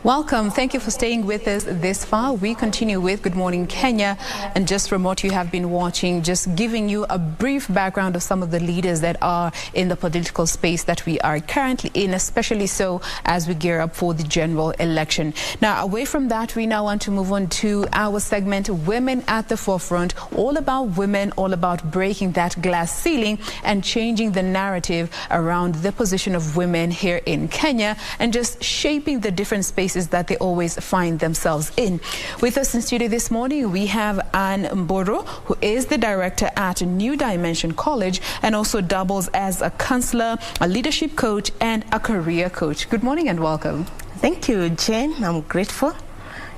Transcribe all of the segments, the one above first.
Welcome. Thank you for staying with us this far. We continue with Good Morning Kenya, and just from what you have been watching, just giving you a brief background of some of the leaders that are in the political space that we are currently in, especially so as we gear up for the general election. Now, away from that, we now want to move on to our segment, Women at the Forefront, all about women, all about breaking that glass ceiling and changing the narrative around the position of women here in Kenya and just shaping the different spaces that they always find themselves in. With us in studio this morning, we have Mburu, who is the director at New Dimension College and also doubles as a counselor, a leadership coach, and a career coach. Good morning and welcome. Thank you, Jane. I'm grateful.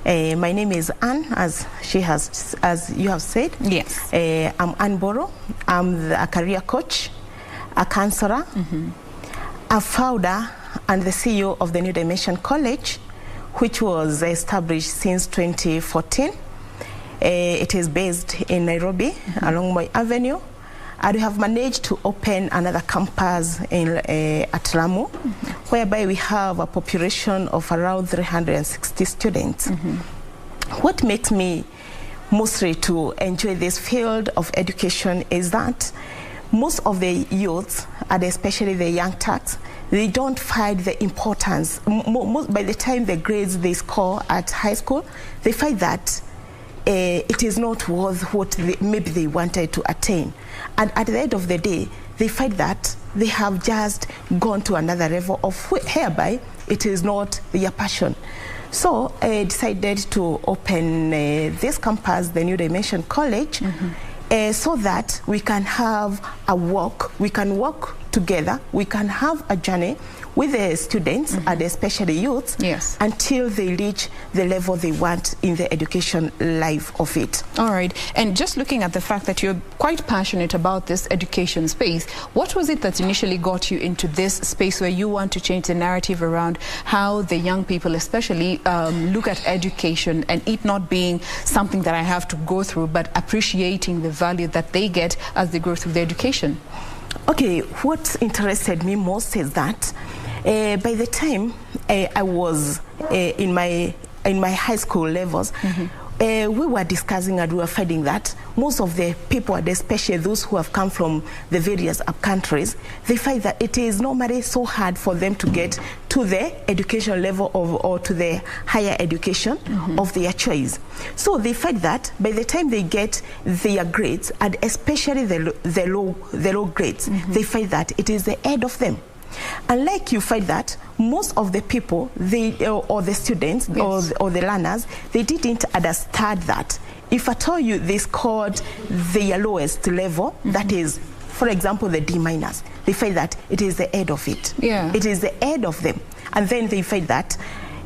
My name is Anne, as you have said. Yes. I'm Anne Mburu. I'm a career coach, a counselor, a founder, and the CEO of the New Dimension College, which was established since 2014. It is based in Nairobi, along Moi Avenue. And we have managed to open another campus in at Lamu, whereby we have a population of around 360 students. What makes me mostly to enjoy this field of education is that most of the youths, and especially the young turks, they don't find the importance. By the time the grades they score at high school, they find that it is not worth what maybe they wanted to attain. And at the end of the day, they find that they have just gone to another level of whereby it is not their passion. So I decided to open this campus, the New Dimension College, so that we can have a walk, we can walk together, we can have a journey with the students and especially youth, until they reach the level they want in the education life of it. All right. And just looking at the fact that you're quite passionate about this education space, what was it that initially got you into this space where you want to change the narrative around how the young people especially look at education and it not being something that I have to go through, but appreciating the value that they get as they go through the education? Okay, what interested me most is that by the time I was in my high school levels, we were discussing and we were finding that most of the people, and especially those who have come from the various up countries, they find that it is normally so hard for them to get to the education level or to the higher education of their choice. So they find that by the time they get their grades, and especially the low grades, they find that it is the end of them. And like you find that most of the people, or the students, or the learners, they didn't understand that if I tell you they scored their lowest level, that is, for example, the D-, they find that it is the end of it. It is the end of them. And then they find that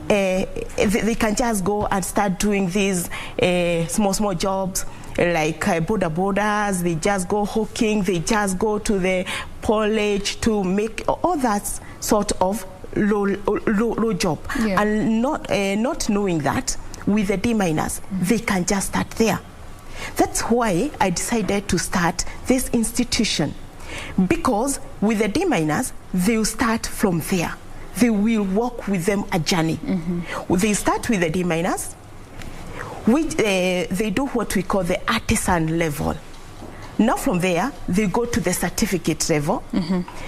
they can just go and start doing these small jobs, like borders, they just go hawking, they just go to the college to make all that sort of low job. And not knowing that with the D-, they can just start there. That's why I decided to start this institution, because with the D-, they will start from there. They will walk with them a journey. They start with the D-, which they do what we call the artisan level. Now from there, they go to the certificate level.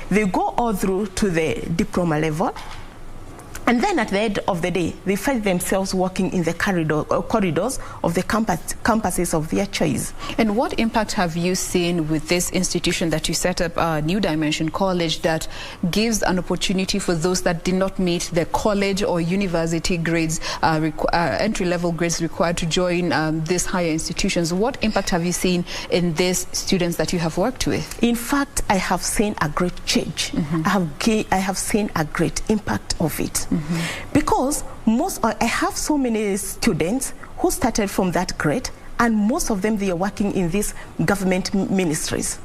They go all through to the diploma level. And then at the end of the day, they find themselves walking in the corridors of the campuses of their choice. And what impact have you seen with this institution that you set up, New Dimension College, that gives an opportunity for those that did not meet the college or university grades, entry-level grades required to join these higher institutions? What impact have you seen in these students that you have worked with? In fact, I have seen a great change. I have seen a great impact of it. Because I have so many students who started from that grade, and most of them, they are working in these government ministries.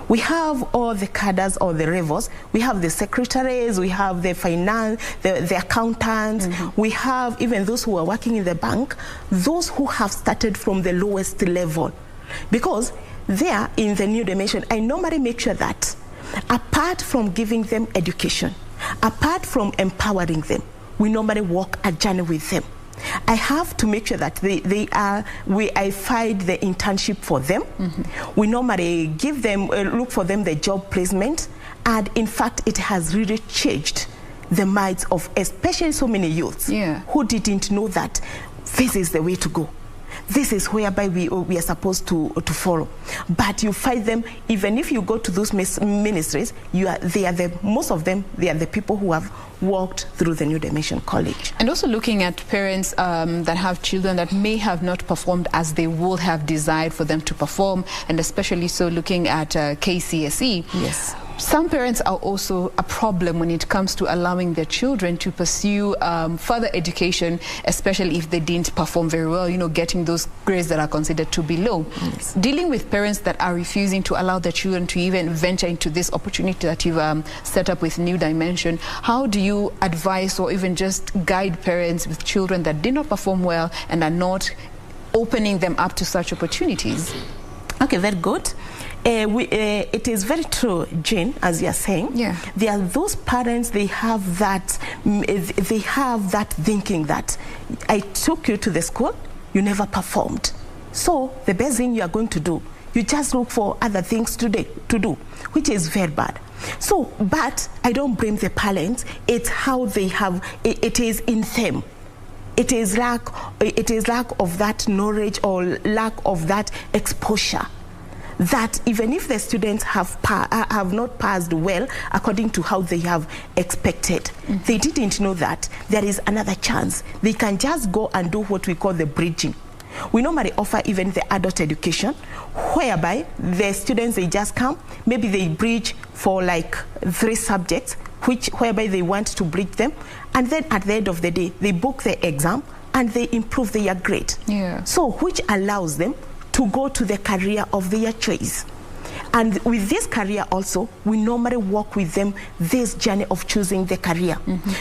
We have all the cadres or the levels. We have the secretaries, we have the finance, the accountants, we have even those who are working in the bank, those who have started from the lowest level. Because there in the New Dimension, I normally make sure that apart from giving them education, apart from empowering them, we normally walk a journey with them. I have to make sure that I find the internship for them. We normally give them, look for them the job placement. And in fact, it has really changed the minds of especially so many youths who didn't know that this is the way to go. This is whereby we are supposed to follow. But you find them, even if you go to those ministries, most of them, they are the people who have walked through the New Dimension College. And also looking at parents that have children that may have not performed as they would have desired for them to perform, and especially so looking at KCSE. Yes. Some parents are also a problem when it comes to allowing their children to pursue further education, especially if they didn't perform very well, getting those grades that are considered to be low. Yes. Dealing with parents that are refusing to allow their children to even venture into this opportunity that you've set up with New Dimension, how do you advise or even just guide parents with children that did not perform well and are not opening them up to such opportunities? Okay, very good. It is very true, Jane, as you are saying. Yeah. There are those parents, they have that thinking that I took you to the school, you never performed. So the best thing you are going to do, you just look for other things to do, which is very bad. So, but I don't blame the parents. It's how they have, it is in them. It is lack of that knowledge or lack of that exposure, that even if the students have not passed well according to how they have expected, they didn't know that there is another chance. They can just go and do what we call the bridging. We normally offer even the adult education, whereby the students, they just come, maybe they bridge for like 3 subjects, whereby they want to bridge them, and then at the end of the day, they book the exam and they improve their grade. Yeah. So which allows them to go to the career of their choice. And with this career also, we normally walk with them this journey of choosing the career.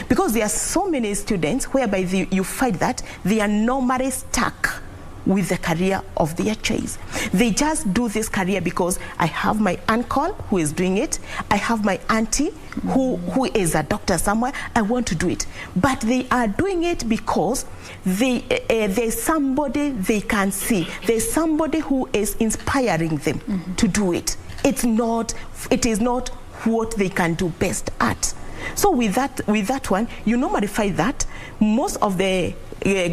Because there are so many students whereby you find that they are normally stuck with the career of their choice. They just do this career because I have my uncle who is doing it, I have my auntie who is a doctor somewhere, I want to do it. But they are doing it because there's somebody they can see, there's somebody who is inspiring them to do it. It is not what they can do best at. So with that one, you normally find that most of the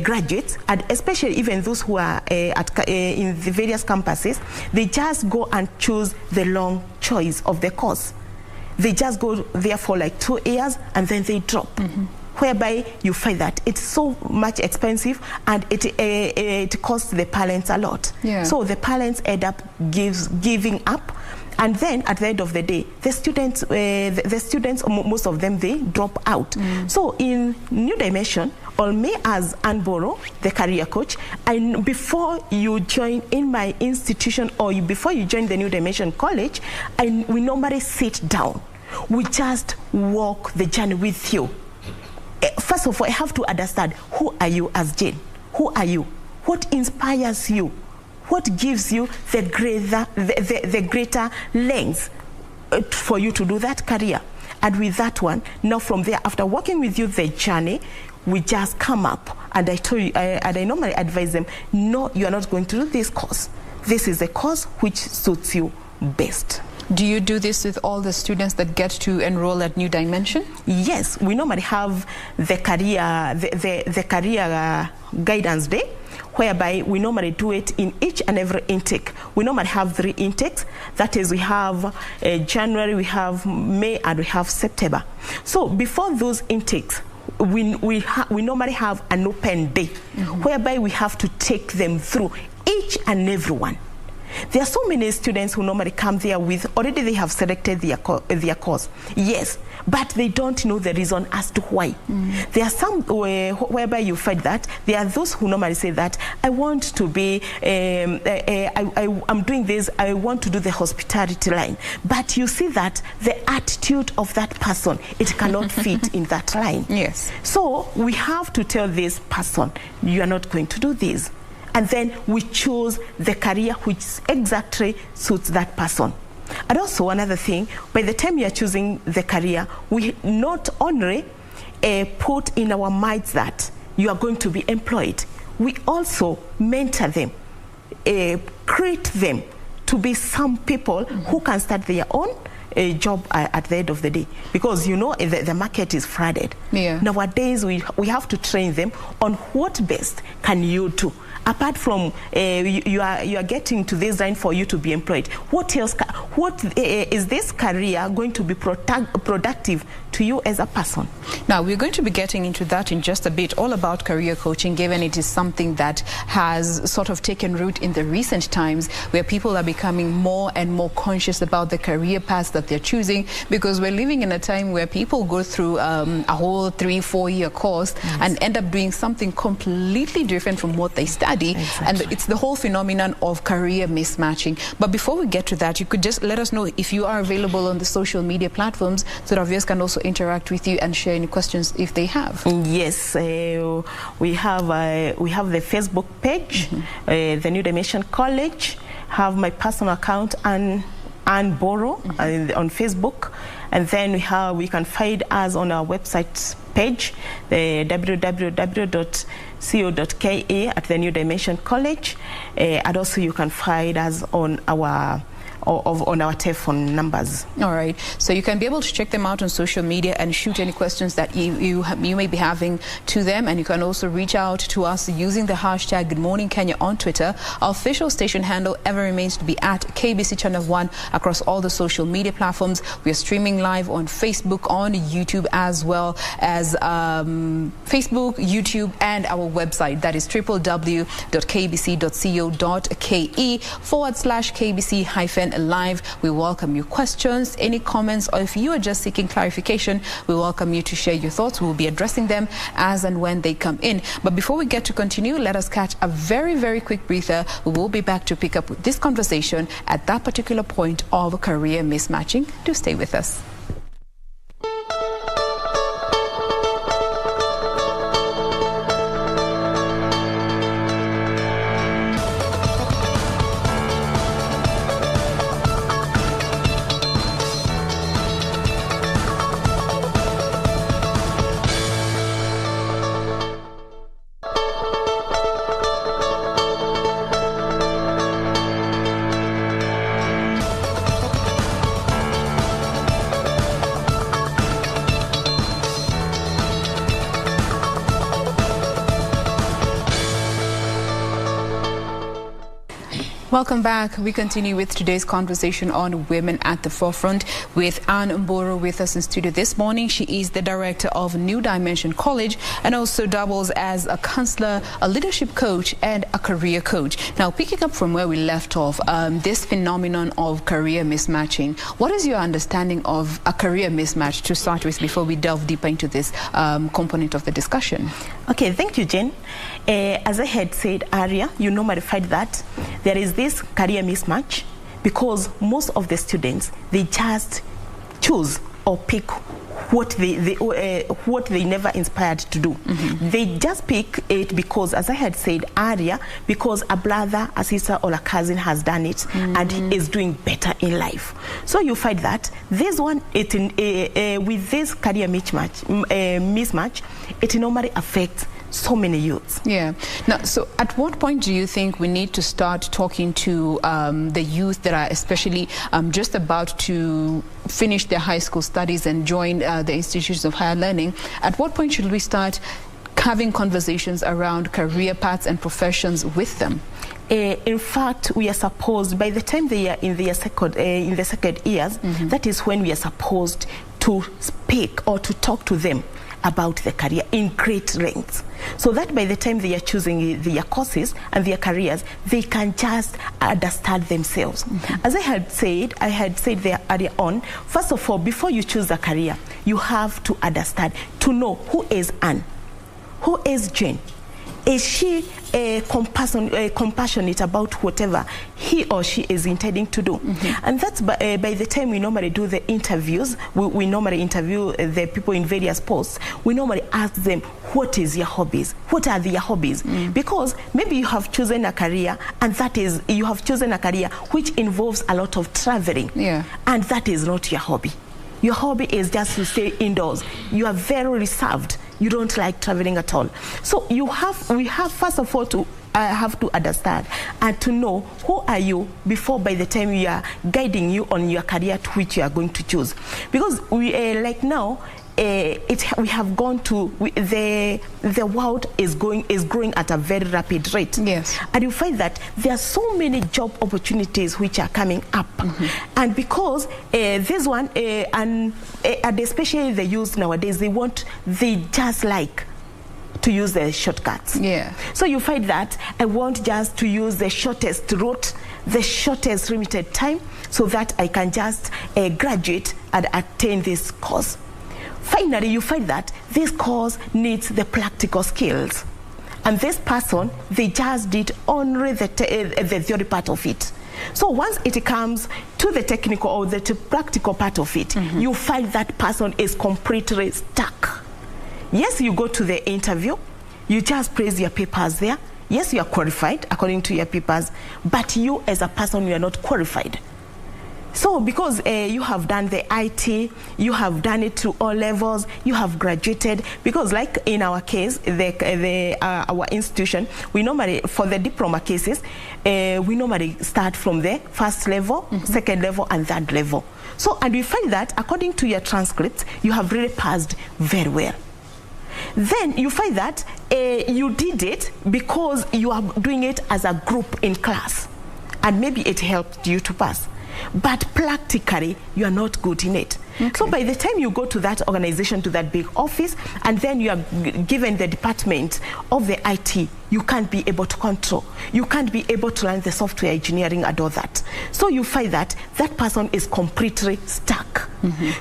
graduates, and especially even those who are in the various campuses, they just go and choose the long choice of the course. They just go there for like 2 years and then they drop. Whereby you find that it's so much expensive and it costs the parents a lot. Yeah. So the parents end up giving up. And then at the end of the day, the students, most of them, they drop out. So in New Dimension, or me as Mburu, the career coach, before you join in my institution or before you join the New Dimension College, we normally sit down. We just walk the journey with you. First of all, I have to understand, who are you as Jane? Who are you? What inspires you? What gives you the greater length for you to do that career? And with that one, now from there, after working with you the journey, we just come up, and I told you, and I normally advise them, no, you are not going to do this course. This is the course which suits you best. Do you do this with all the students that get to enroll at New Dimension? Yes, we normally have the career guidance day, whereby we normally do it in each and every intake. We normally have 3 intakes. That is, we have January, we have May, and we have September. So before those intakes, we normally have an open day, whereby we have to take them through each and every one. There are so many students who normally come there with, already they have selected their course. Yes, but they don't know the reason as to why. There are some whereby you find that there are those who normally say that I want to be, I'm doing this, I want to do the hospitality line. But you see that the attitude of that person, it cannot fit in that line. Yes. So we have to tell this person, you are not going to do this. And then we choose the career which exactly suits that person. And also another thing, by the time you are choosing the career, we not only put in our minds that you are going to be employed. We also mentor them, create them to be some people who can start their own job at the end of the day, because you know the market is flooded. Nowadays we have to train them on what best can you do. Apart from you are getting to this line for you to be employed, what else? What is this career going to be productive to you as a person? Now we're going to be getting into that in just a bit, all about career coaching, given it is something that has sort of taken root in the recent times, where people are becoming more and more conscious about the career paths that they're choosing, because we're living in a time where people go through a whole 3-4 year course and end up doing something completely different from what they study. And it's the whole phenomenon of career mismatching. But before we get to that, you could just let us know if you are available on the social media platforms, so that our viewers can also interact with you and share any questions if they have. Yes, we have the Facebook page, the New Dimension College. Have my personal account and Mburu on Facebook, and then we can find us on our website page, the www.co.ke at the New Dimension College, and also you can find us on our telephone numbers. All right, so you can be able to check them out on social media and shoot any questions that you may be having to them, and you can also reach out to us using the hashtag Good Morning Kenya on Twitter. Our official station handle ever remains to be at KBC Channel 1 across all the social media platforms. We are streaming live on Facebook, on YouTube, as well as Facebook, YouTube, and our website, that is www.kbc.co.ke/KBC-live. We welcome your questions, any comments, or if you are just seeking clarification, we welcome you to share your thoughts. We will be addressing them as and when they come in. But before we get to continue, let us catch a very, very quick breather. We will be back to pick up with this conversation at that particular point of career mismatching. Do stay with us. Welcome back. We continue with today's conversation on women at the forefront with Mburu with us in studio this morning. She is the director of New Dimension College and also doubles as a counselor, a leadership coach, and a career coach. Now, picking up from where we left off, this phenomenon of career mismatching, what is your understanding of a career mismatch to start with before we delve deeper into this component of the discussion? Okay, thank you, Jen. As I had said earlier, you normally find that there is this career mismatch because most of the students, they just choose or pick what they never inspired to do. They just pick it because, as I had said earlier, because a brother, a sister, or a cousin has done it and is doing better in life. So you find that this one, with this career mismatch, it normally affects so many youths. Yeah. Now, so at what point do you think we need to start talking to the youth that are especially just about to finish their high school studies and join the institutions of higher learning? At what point should we start having conversations around career paths and professions with them? In fact, we are supposed, by the time they are in the second years, that is when we are supposed to speak or to talk to them about the career in great length, so that by the time they are choosing their courses and their careers, they can just understand themselves. As I had said there earlier on, first of all, before you choose a career, you have to understand, to know who is Anne, who is Jane. Is she compassionate about whatever he or she is intending to do? And that's by the time we normally do the interviews, we normally interview the people in various posts. We normally ask them, what is your hobbies? What are their hobbies? Because maybe you have chosen a career, and you have chosen a career which involves a lot of traveling, and that is not your hobby. Your hobby is just to stay indoors. You are very reserved. You don't like traveling at all. So we have first of all to have to understand and to know who are you before by the time we are guiding you on your career to which you are going to choose. Because we like now, we have gone to the world is growing at a very rapid rate. Yes. And you find that there are so many job opportunities which are coming up, and because this one and especially the youth nowadays, they just like to use the shortcuts. Yeah. So you find that I want just to use the shortest route, the shortest limited time, so that I can just graduate and attain this course. Finally, you find that this course needs the practical skills. And this person, they just did only the theory part of it. So once it comes to the technical or the practical part of it, you find that person is completely stuck. Yes, you go to the interview, you just praise your papers there. Yes, you are qualified according to your papers, but you as a person, you are not qualified. So because you have done the IT, you have done it to all levels, you have graduated, because like in our case, our institution, we normally, for the diploma cases, we normally start from the first level, second level, and third level. So, and we find that according to your transcripts, you have really passed very well. Then you find that you did it because you are doing it as a group in class, and maybe it helped you to pass. But practically, you are not good in it. Okay. So by the time you go to that organization, to that big office, and then you are given the department of the IT, you can't be able to control. You can't be able to learn the software engineering and all that. So you find that that person is completely stuck.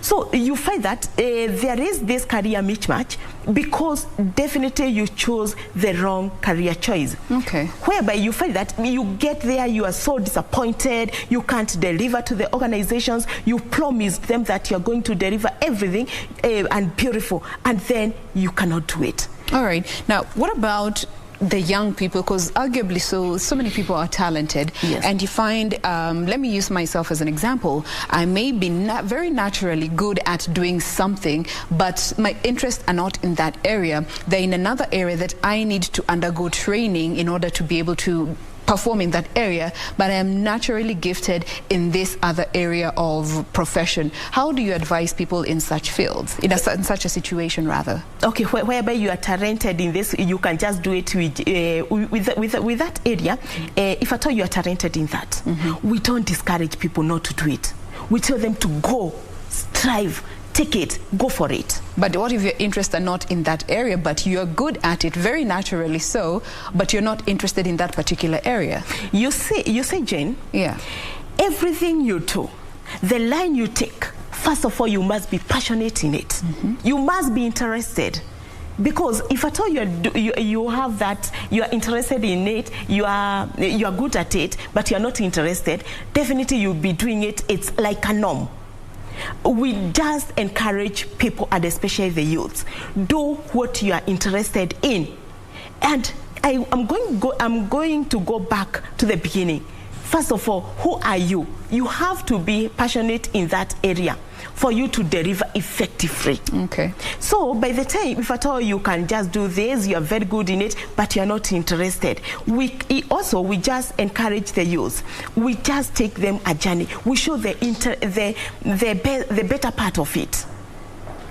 So you find that there is this career mismatch because definitely you chose the wrong career choice. Okay. Whereby you find that you get there, you are so disappointed, you can't deliver to the organizations, you promised them that you're going to deliver everything and beautiful, and then you cannot do it. All right. Now, what about the young people? Because arguably so many people are talented. Yes. And you find, let me use myself as an example. I may be very naturally good at doing something, but my interests are not in that area. They're in another area that I need to undergo training in order to be able to perform in that area, but I am naturally gifted in this other area of profession. How do you advise people in such fields, in such a situation rather? Okay, whereby you are talented in this, you can just do it with that area. If at all you are talented in that, we don't discourage people not to do it. We tell them to go, strive, take it, go for it. But what if your interests are not in that area, but you're good at it, very naturally so, but you're not interested in that particular area? You say, Jane, yeah, everything you do, the line you take, first of all, you must be passionate in it. You must be interested. Because if at all you have that, you are interested in it, you are good at it, but you are not interested, definitely you'll be doing it. It's like a norm. We just encourage people, and especially the youths, do what you are interested in. And I'm going to go back to the beginning. First of all, who are you? You have to be passionate in that area for you to deliver effectively. Okay. So by the time, if at all you can just do this, you are very good in it, but you are not interested. We just encourage the youth. We just take them a journey. We show the better part of it.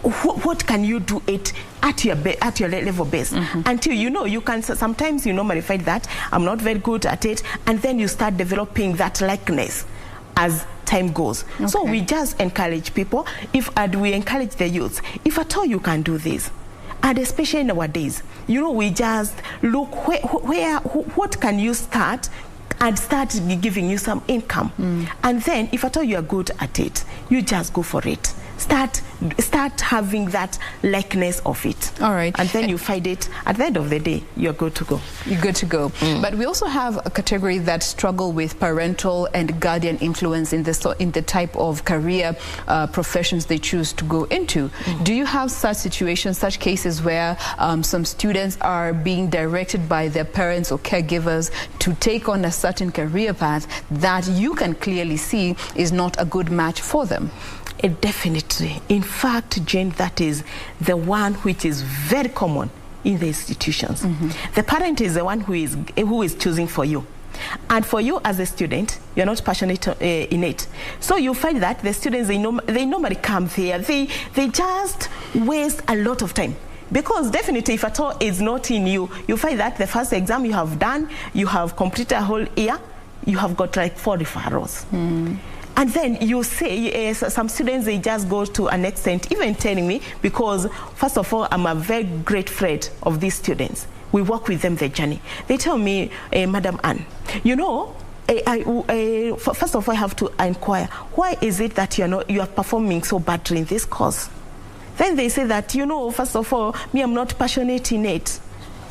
What can you do it at your level base? Until you can sometimes you normally find that I'm not very good at it, and then you start developing that likeness as time goes. Okay. So we just encourage people, and we encourage the youth, if at all you can do this, and especially nowadays, we just look what can you start and start giving you some income. And then if at all you are good at it, you just go for it. Start having that likeness of it. All right. And then you find it, at the end of the day, you're good to go. You're good to go. But we also have a category that struggle with parental and guardian influence in the type of career professions they choose to go into. Do you have such situations, such cases where some students are being directed by their parents or caregivers to take on a certain career path that you can clearly see is not a good match for them? Definitely. In fact, Jane, that is the one which is very common in the institutions. The parent is the one who is choosing for you. And for you as a student, you're not passionate in it. So you find that the students, they normally come there. They just waste a lot of time. Because definitely, if at all it's not in you, you find that the first exam you have done, you have completed a whole year, you have got like 4 referrals. And then you say, some students, they just go to an extent, even telling me, because first of all, I'm a very great friend of these students. We work with them the journey. They tell me, Madam Anne, you know, first of all, I have to inquire, why is it that you are performing so badly in this course? Then they say that, you know, first of all, me, I'm not passionate in it.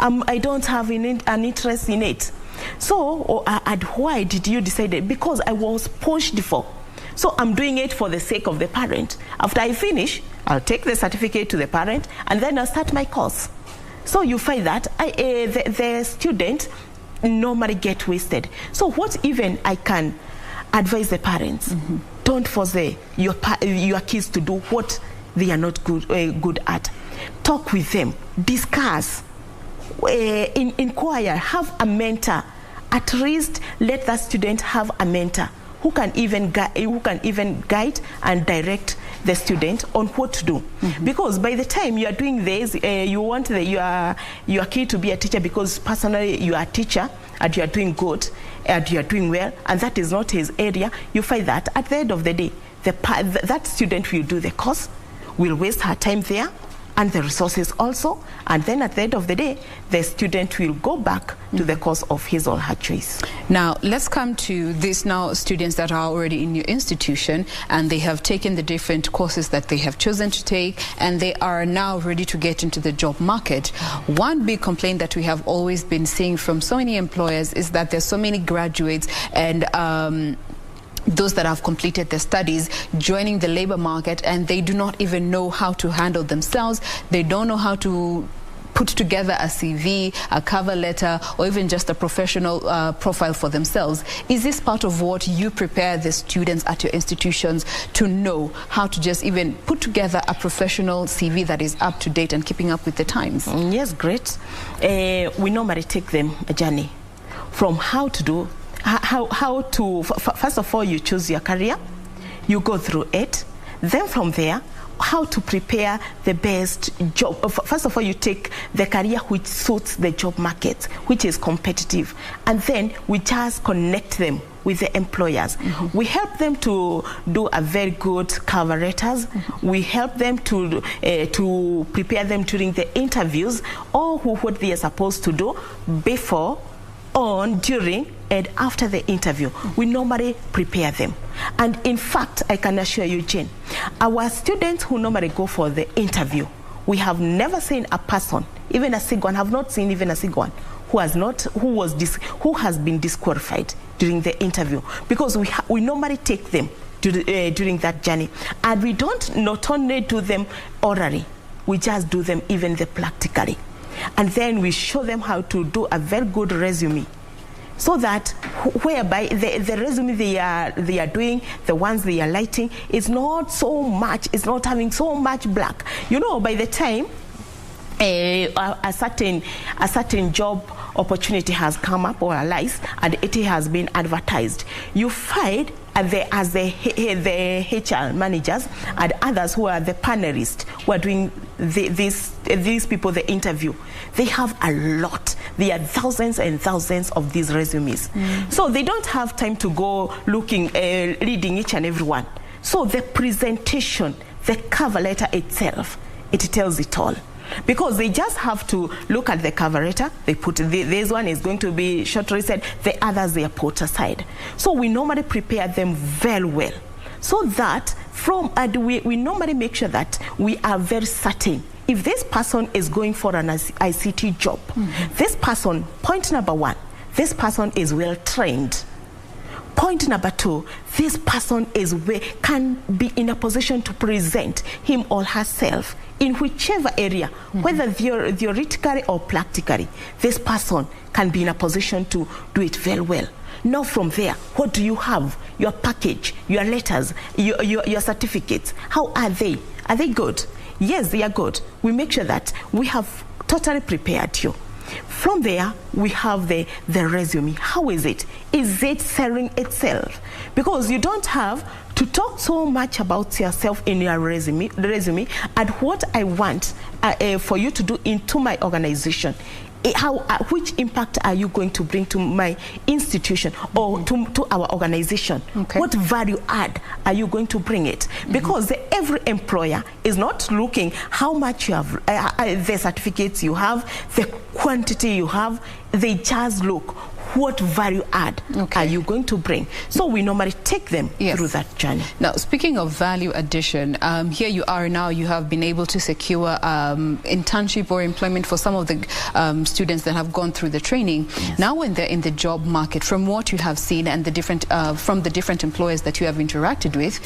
I don't have an interest in it. So, and why did you decide it? Because I was pushed for. So I'm doing it for the sake of the parent. After I finish, I'll take the certificate to the parent, and then I'll start my course. So you find that the student normally get wasted. So what even I can advise the parents, don't force your kids to do what they are not good at. Talk with them, discuss, inquire, have a mentor. At least let that student have a mentor who can even guide and direct the student on what to do. Because by the time you are doing this, you want your kid to be a teacher because personally you are a teacher and you are doing good and you are doing well, and that is not his area. You find that at the end of the day, that student will do the course, will waste her time there and the resources also, and then at the end of the day, the student will go back to the course of his or her choice. Now, let's come to these now students that are already in your institution and they have taken the different courses that they have chosen to take and they are now ready to get into the job market. One big complaint that we have always been seeing from so many employers is that there's so many graduates and those that have completed their studies joining the labor market and they do not even know how to handle themselves. They don't know how to put together a CV, a cover letter, or even just a professional profile for themselves. Is this part of what you prepare the students at your institutions to know how to just even put together a professional CV that is up to date and keeping up with the times? Yes, great. We normally take them a journey from how to do how to, first of all, you choose your career, you go through it, then from there, how to prepare the best job. First of all, you take the career which suits the job market, which is competitive, and then we just connect them with the employers. We help them to do a very good cover letters. We help them to prepare them during the interviews, or what they are supposed to do before, on, during, and after the interview. We normally prepare them. And in fact, I can assure you, Jane, our students who normally go for the interview, we have never seen a person, even a single one, have not seen even a single one who has been disqualified during the interview, because we normally take them during that journey, and we don't not only do them orally, we just do them even the practically. And then we show them how to do a very good resume, so that whereby the resume they are doing, the ones they are writing, is not so much, it's not having so much black. You know, by the time a certain job opportunity has come up or arise and it has been advertised, you find as the HR managers and others who are the panelists who are doing these people the interview, they have a lot. There are thousands and thousands of these resumes. So they don't have time to go reading each and every one. So the presentation, the cover letter itself, it tells it all. Because they just have to look at the cover letter, they put this one is going to be shortlisted, the others they are put aside. So we normally prepare them very well, so that we normally make sure that we are very certain if this person is going for an ICT job, this person, point number one, this person is well trained. Point number two, this person can be in a position to present him or herself in whichever area, whether theoretically or practically. This person can be in a position to do it very well. Now from there, what do you have? Your package, your letters, your certificates. How are they? Are they good? Yes, they are good. We make sure that we have totally prepared you. From there, we have the resume. How is it? Is it selling itself? Because you don't have to talk so much about yourself in your resume, and what I want for you to do into my organization. Which impact are you going to bring to my institution or to our organization? Okay. What value add are you going to bring it? Because every employer is not looking how much you have, the certificates you have, the quantity you have. They just look, what value add are you going to bring? So we normally take them through that journey. Now, speaking of value addition, here you are now, you have been able to secure internship or employment for some of the students that have gone through the training. Yes. Now when they're in the job market, from what you have seen and the different from the different employers that you have interacted with,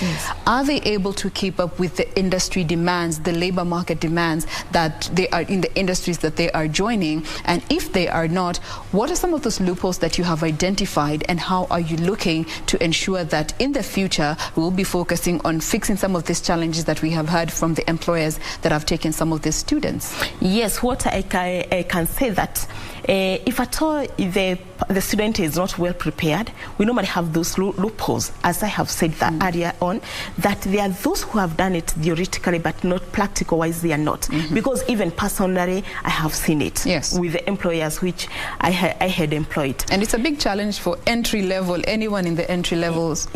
are they able to keep up with the industry demands, the labor market demands that they are in the industries that they are joining? And if they are not, what are some of those loopholes that you have identified, and how are you looking to ensure that in the future we'll be focusing on fixing some of these challenges that we have heard from the employers that have taken some of these students? Yes, what I can say that if at all the student is not well prepared, we normally have those loopholes, as I have said that earlier on, that there are those who have done it theoretically but not practical wise. They are not, because even personally I have seen it with the employers which I had employed. And it's a big challenge for entry level, anyone in the entry levels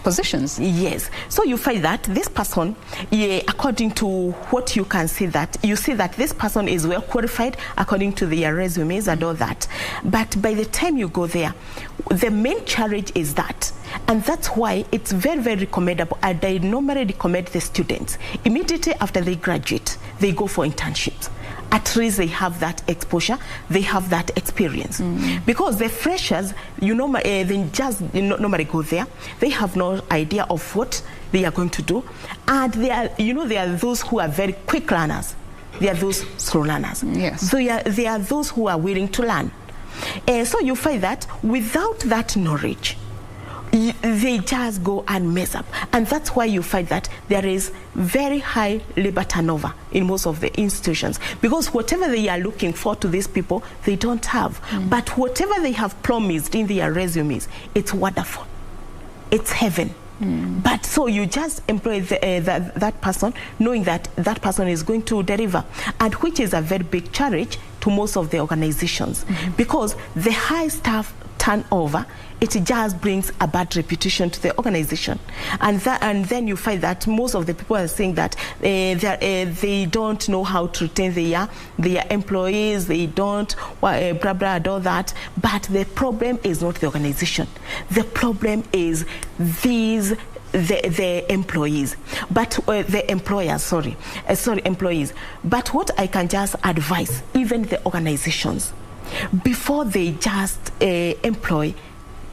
positions. Yes. So you find that this person, according to what you can see, that you see that this person is well qualified according to their resumes and all that. But by the time you go there, the main challenge is that. And that's why it's very, very recommendable. And I normally recommend the students, immediately after they graduate, they go for internships. At least they have that exposure, they have that experience. Because the freshers, they just normally go there. They have no idea of what they are going to do. And they are those who are very quick learners. They are those slow learners. Yes. They are those who are willing to learn. So you find that without that knowledge, they just go and mess up. And that's why you find that there is very high labor turnover in most of the institutions, because whatever they are looking for to these people, they don't have. But whatever they have promised in their resumes, it's wonderful. It's heaven. But so you just employ that person, knowing that that person is going to deliver, and which is a very big challenge to most of the organizations, because the high staff turnover, it just brings a bad reputation to the organization. And then you find that most of the people are saying that they don't know how to retain their employees, they don't blah blah and all that. But the problem is not the organization. The problem is the employees, but the employers, employees. But what I can just advise, even the organizations, before they just employ,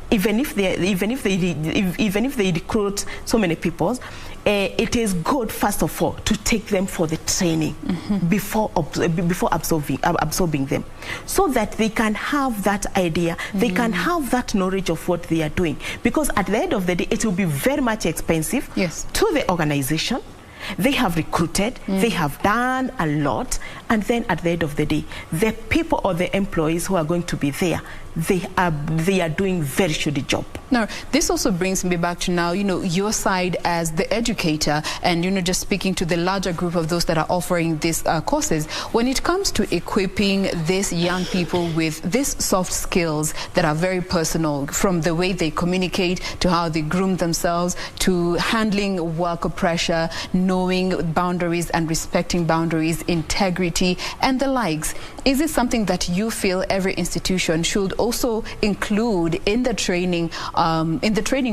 even if they recruit so many people, it is good first of all to take them for the training before absorbing them, so that they can have that idea, they can have that knowledge of what they are doing. Because at the end of the day, it will be very much expensive to the organization. They have recruited, they have done a lot, and then at the end of the day, the people or the employees who are going to be there, they are doing very shoddy job. Now, this also brings me back to now, your side as the educator, and just speaking to the larger group of those that are offering these courses. When it comes to equipping these young people with these soft skills that are very personal, from the way they communicate to how they groom themselves to handling work pressure, knowing boundaries and respecting boundaries, integrity, and the likes, is it something that you feel every institution should also include in the training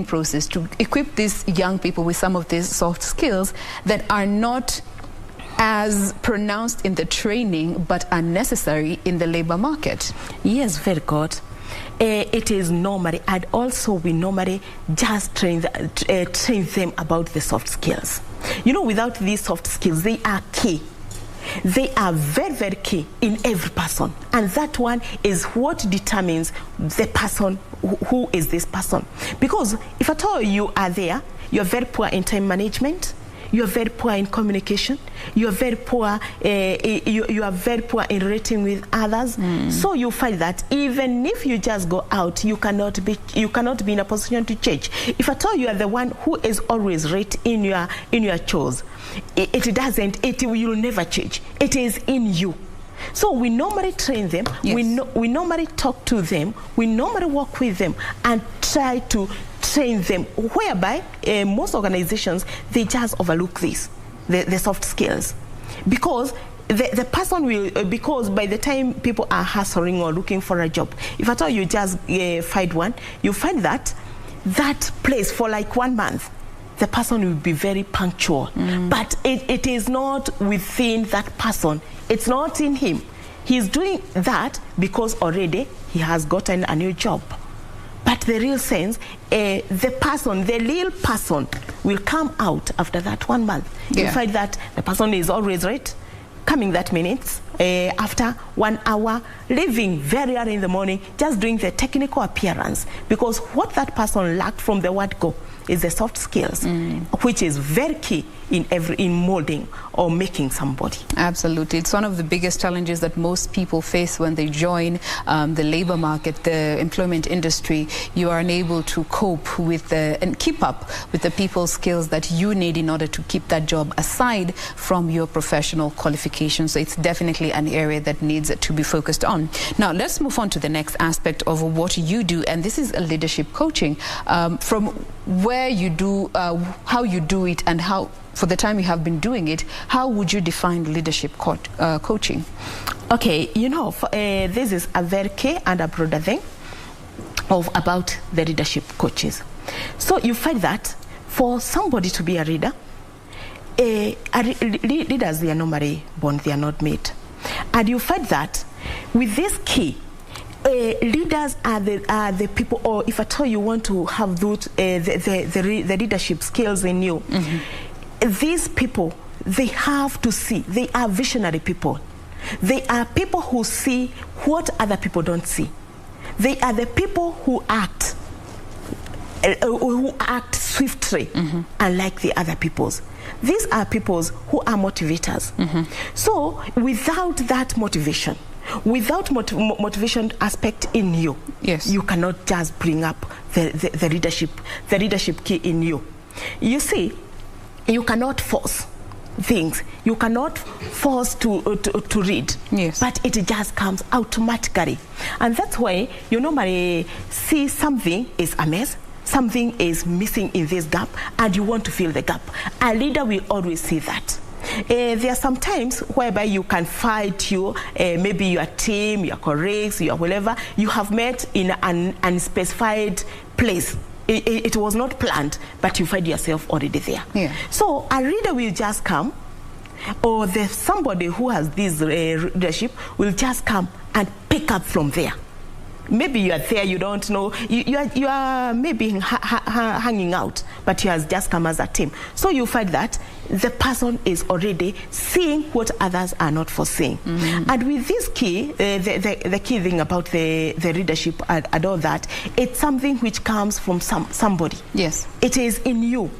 process, to equip these young people with some of these soft skills that are not as pronounced in the training but are necessary in the labor market? Yes, very good. It is normally, and also we normally just train them about the soft skills. Without these soft skills, they are key. They are very, very key in every person. And that one is what determines the person, who is this person. Because if at all you are there, you're very poor in time management, you're very poor in communication, you're very poor, you are very poor in relating with others. So you find that even if you just go out, you cannot be in a position to change. If at all you are the one who is always right in your chores, it will never change. It is in you. So we normally train them, yes. we normally talk to them, we normally work with them and try to train them, whereby most organizations, they just overlook this, the soft skills. Because the person will, because by the time people are hustling or looking for a job, if at all you just find one, you find that place for like 1 month, the person will be very punctual. But it is not within that person. It's not in him. He's doing that because already he has gotten a new job. But the real sense, the real person will come out after that 1 month. You find that the person is always right, coming that minutes, after 1 hour, leaving very early in the morning, just doing the technical appearance. Because what that person lacked from the word go is the soft skills, which is very key in molding or making somebody. Absolutely. It's one of the biggest challenges that most people face when they join the labor market, the employment industry. You are unable to cope with and keep up with the people skills that you need in order to keep that job aside from your professional qualifications. So it's definitely an area that needs to be focused on. Now, let's move on to the next aspect of what you do, and this is leadership coaching. From where you do, how you do it, and how, for the time you have been doing it, how would you define leadership coaching? Okay, you know, this is a very key and a broader thing about the leadership coaches. So you find that for somebody to be a leader, leaders, they are normally born, they are not made. And you find that with this key, leaders are the people, or if at all you want to have the leadership skills in you, these people, they have to see. They are visionary people. They are people who see what other people don't see. They are the people who act swiftly, unlike the other peoples. These are peoples who are motivators. So without that motivation, without motivation aspect in you, you cannot just bring up the leadership key in you. You see, you cannot force things. You cannot force to read, but it just comes automatically. And that's why you normally see something is amiss, something is missing in this gap, and you want to fill the gap. A leader will always see that. There are some times whereby you can fight maybe your team, your colleagues, your whatever, you have met in an unspecified place. It was not planned, but you find yourself already there. So a leader will just come, or somebody who has this leadership will just come and pick up from there. Maybe you are there, you don't know, you are maybe hanging out, but he has just come as a team. So you find that the person is already seeing what others are not foreseeing. And with this key, the key thing about the leadership and all that, it's something which comes from somebody. It is in you.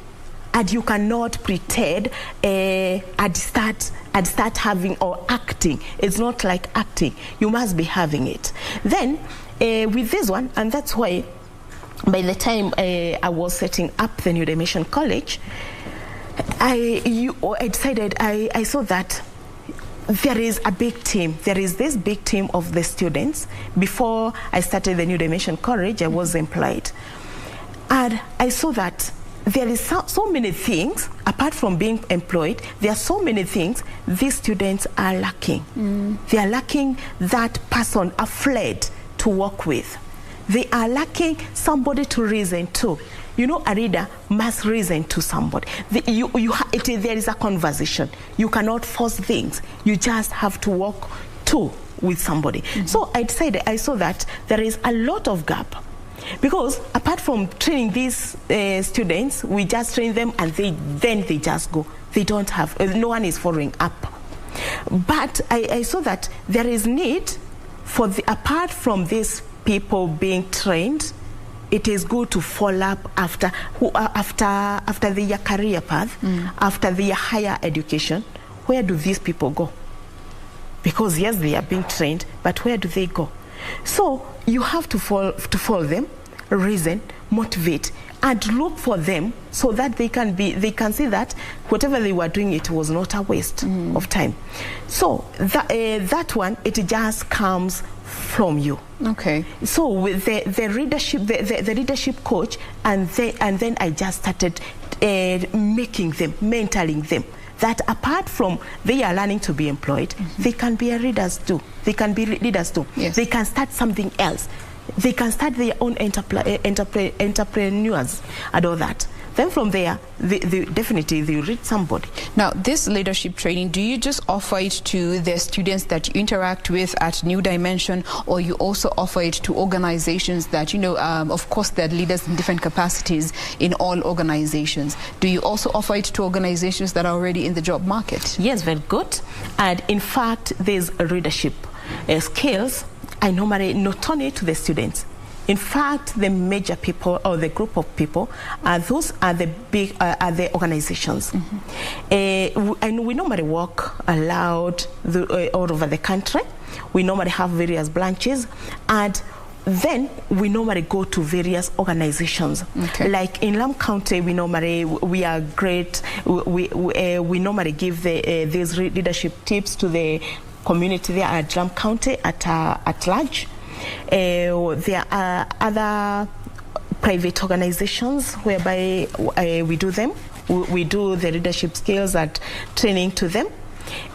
And you cannot pretend and start having or acting. It's not like acting. You must be having it. Then with this one, and that's why by the time I was setting up the New Dimension College, I decided, I saw that there is a big team. There is this big team of the students. Before I started the New Dimension College, I was employed. And I saw that there is so many things, apart from being employed, there are so many things these students are lacking. They are lacking that person, a friend to work with. They are lacking somebody to reason to. You know, a reader must reason to somebody. There is a conversation. You cannot force things. You just have to work with somebody. So I decided, I saw that there is a lot of gap. Because apart from training these students, we just train them and then they just go. They don't have, no one is following up. But I saw that there is need for apart from these people being trained, it is good to follow up after their career path, after their higher education. Where do these people go? Because yes, they are being trained, but where do they go? So you have to follow them, reason, motivate, and look for them so that they can see that whatever they were doing, it was not a waste of time. So that one, it just comes from you. Okay. So with the leadership coach, and then I just started making them, mentoring them, that apart from they are learning to be employed, they can be leaders too. They can be leaders too. Yes. They can start something else. They can start their own entrepreneurs and all that. Then from there, they definitely reach somebody. Now, this leadership training, do you just offer it to the students that you interact with at New Dimension, or you also offer it to organizations that, of course, they're leaders in different capacities in all organizations? Do you also offer it to organizations that are already in the job market? Yes, very good. And in fact, there's leadership skills I normally not only to the students. In fact, the major people or the group of people those are the big the organizations, and we normally work aloud all over the country. We normally have various branches, and then we normally go to various organizations. Okay. Like in Lam County, we are great. We normally give these leadership tips to the community there at Lam County at large. There are other private organizations whereby we do them. We do the leadership skills and training to them.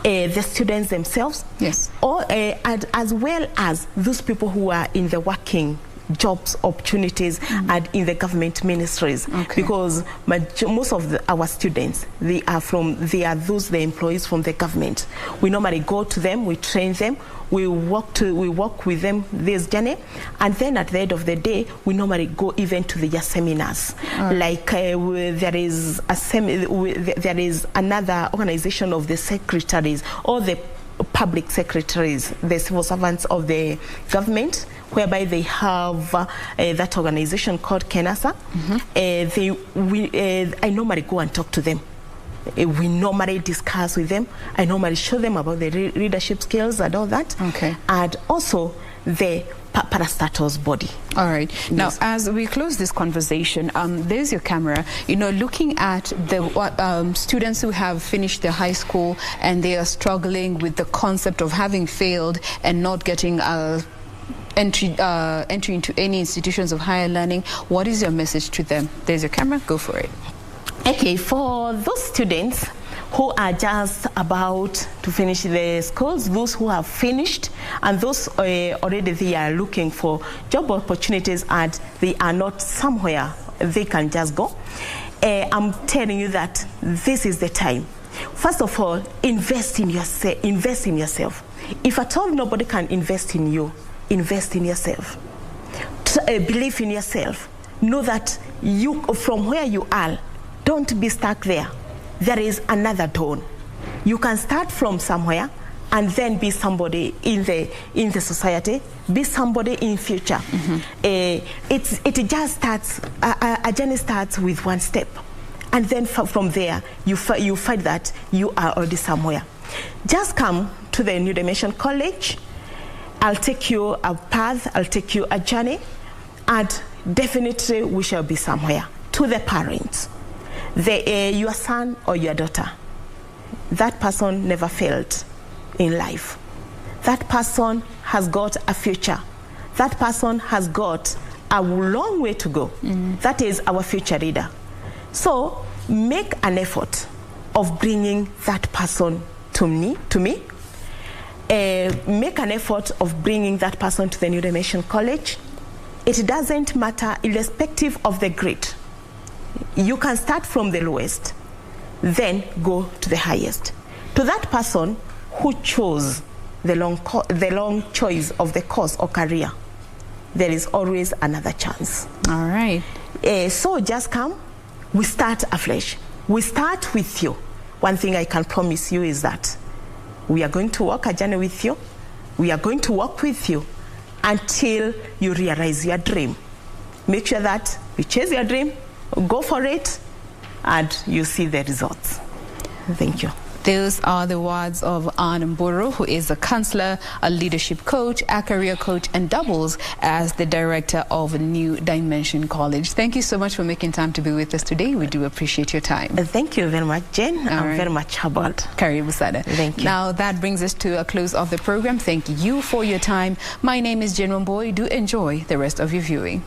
The students themselves, yes, or as well as those people who are in the working jobs opportunities and in the government ministries, because most of our students, they are the employees from the government. We normally go to them, we train them, we work with them this journey, and then at the end of the day, we normally go even to their seminars. Like there is another organization of the secretaries or the public secretaries, the civil servants of the government, whereby they have that organization called KENASA. I normally go and talk to them. We normally discuss with them. I normally show them about the leadership skills and all that. Okay. And also the parastatals body. All right. Yes. Now, as we close this conversation, there's your camera. Looking at the students who have finished their high school and they are struggling with the concept of having failed and not getting entry into any institutions of higher learning. What is your message to them? There's your camera. Go for it. Okay, for those students who are just about to finish their schools, those who have finished, and those already they are looking for job opportunities and they are not somewhere they can just go, I'm telling you that this is the time. First of all, invest in yourself. If at all nobody can invest in you, invest in yourself. Believe in yourself. Know that you, from where you are, don't be stuck there. There is another dawn. You can start from somewhere and then be somebody in the society, be somebody in future. It just starts, a journey starts with one step. And then from there, you find that you are already somewhere. Just come to the New Dimension College. I'll take you a path, I'll take you a journey, and definitely we shall be somewhere. To the parents, your son or your daughter, that person never failed in life. That person has got a future. That person has got a long way to go. That is our future leader. So make an effort of bringing that person to me. Make an effort of bringing that person to the New Dimension College. It doesn't matter, irrespective of the grade. You can start from the lowest, then go to the highest. To that person who chose the long choice of the course or career, there is always another chance. All right. So just come. We start afresh. We start with you. One thing I can promise you is that We are going to walk a journey with you. We are going to walk with you until you realize your dream. Make sure that you chase your dream, go for it, and you see the results. Thank you. Those are the words of Ann Mburu, who is a counselor, a leadership coach, a career coach, and doubles as the director of New Dimension College. Thank you so much for making time to be with us today. We do appreciate your time. Thank you very much, Jen. I'm very much humbled. Karibu sana. Thank you. Now that brings us to a close of the program. Thank you for your time. My name is Jen Wamboy. Do enjoy the rest of your viewing.